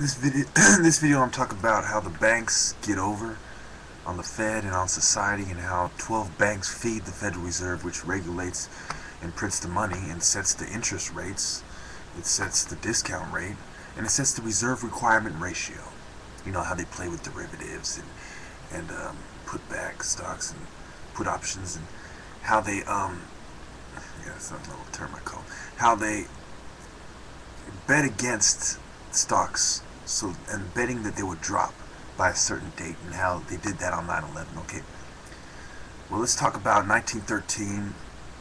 This video I'm talking about how the banks get over on the Fed and on society, and how 12 banks feed the Federal Reserve, which regulates and prints the money and sets the interest rates, it sets the discount rate, and it sets the reserve requirement ratio. You know how they play with derivatives and put back stocks and put options, and how they yeah, that's not a little term I call, how they bet against stocks, so, and betting that they would drop by a certain date, and how they did that on 9/11. Okay, well, let's talk about 1913.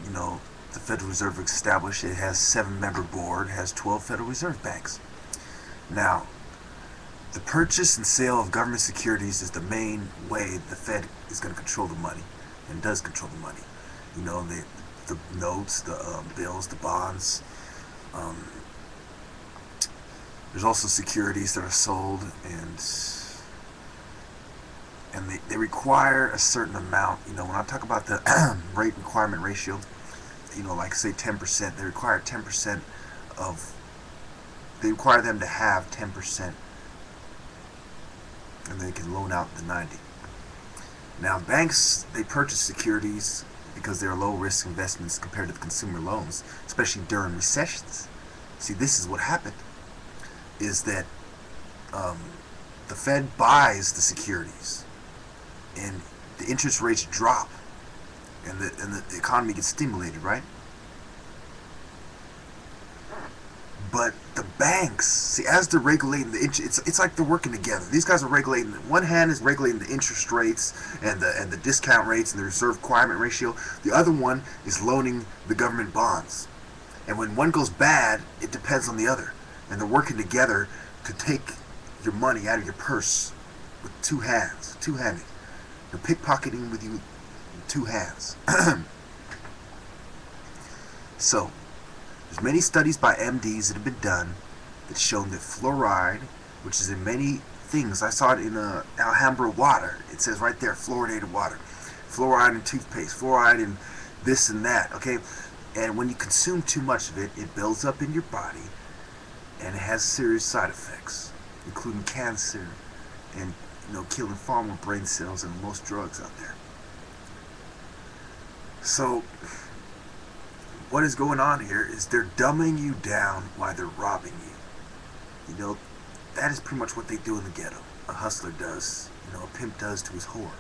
You know, the Federal Reserve established. It has 7-member board, has 12 Federal Reserve banks. Now, the purchase and sale of government securities is the main way the Fed is going to control the money, and does control the money. You know, the notes, the bills, the bonds. There's also securities that are sold, and they require a certain amount. You know, when I talk about the rate requirement ratio, you know, like say 10%, they require 10% of, they require them to have 10%, and they can loan out the 90. Now, banks, they purchase securities because they're low risk investments compared to the consumer loans, especially during recessions. See, this is what happened, is that the Fed buys the securities, and the interest rates drop, and the economy gets stimulated, right? But the banks, see, as they're regulating the it's like they're working together. These guys are regulating. One hand is regulating the interest rates and the discount rates and the reserve requirement ratio. The other one is loaning the government bonds. And when one goes bad, it depends on the other. And they're working together to take your money out of your purse with two hands, two-handed. They're pickpocketing with you with two hands. So, there's many studies by MDs that have been done that show that fluoride, which is in many things, I saw it in Alhambra water. It says right there, fluoridated water. Fluoride in toothpaste, fluoride in this and that, okay? And when you consume too much of it, it builds up in your body, and it has serious side effects, including cancer and, you know, killing far more brain cells than most drugs out there. So, what is going on here is they're dumbing you down while they're robbing you. You know, that is pretty much what they do in the ghetto. A hustler does, you know, a pimp does to his whore.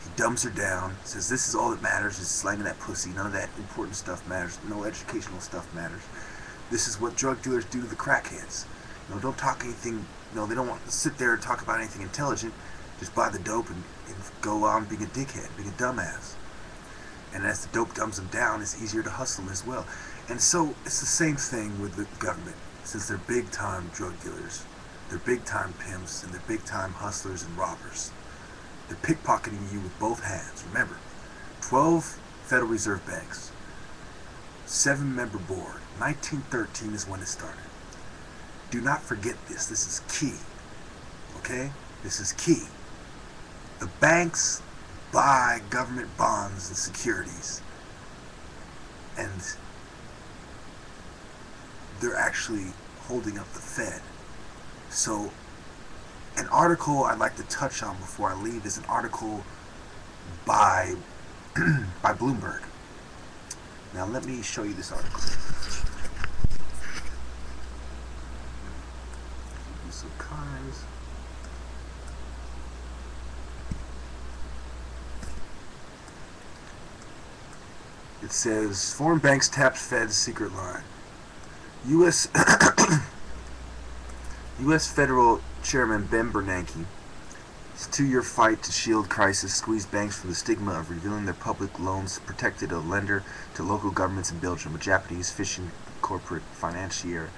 He dumbs her down, says this is all that matters, is slanging that pussy, none of that important stuff matters, no educational stuff matters. This is what drug dealers do to the crackheads. You know, don't talk anything, you know, they don't want to sit there and talk about anything intelligent, just buy the dope and go on being a dickhead, being a dumbass. And as the dope dumbs them down, it's easier to hustle them as well. And so it's the same thing with the government. Since they're big-time drug dealers, they're big-time pimps, and they're big-time hustlers and robbers. They're pickpocketing you with both hands. Remember, 12 Federal Reserve banks, 7-member board. 1913 is when it started. Do not forget this. This is key. Okay? This is key. The banks buy government bonds and securities, and they're actually holding up the Fed. So, an article I'd like to touch on before I leave is an article by by Bloomberg. Now let me show you this article. Use of cars. It says, foreign banks tapped Fed's secret line. U.S. U.S. Federal Chairman Ben Bernanke, his 2-year fight to shield crisis squeezed banks from the stigma of revealing their public loans, protected a lender to local governments in Belgium, a Japanese fishing corporate financier,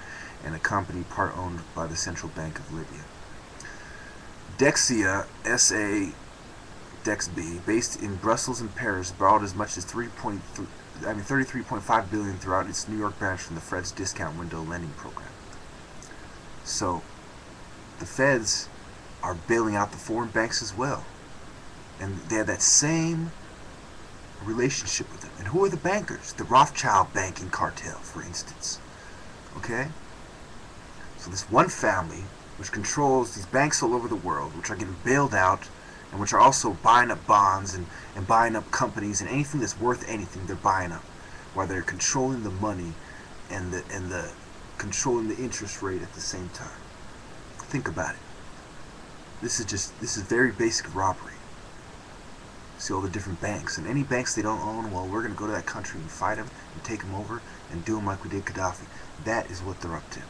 and a company part owned by the Central Bank of Libya. Dexia S.A. Dexb, based in Brussels and Paris, borrowed as much as 33.5 billion throughout its New York branch from the Fed's discount window lending program. So, the Feds are bailing out the foreign banks as well, and they have that same relationship with them. And who are the bankers? The Rothschild banking cartel, for instance. Okay? So this one family which controls these banks all over the world, which are getting bailed out, and which are also buying up bonds and buying up companies, and anything that's worth anything they're buying up, while they're controlling the money and the controlling the interest rate at the same time. Think about it. This is very basic robbery. See all the different banks, and any banks they don't own, well, we're going to go to that country and fight them and take them over and do them like we did Gaddafi. That is what they're up to.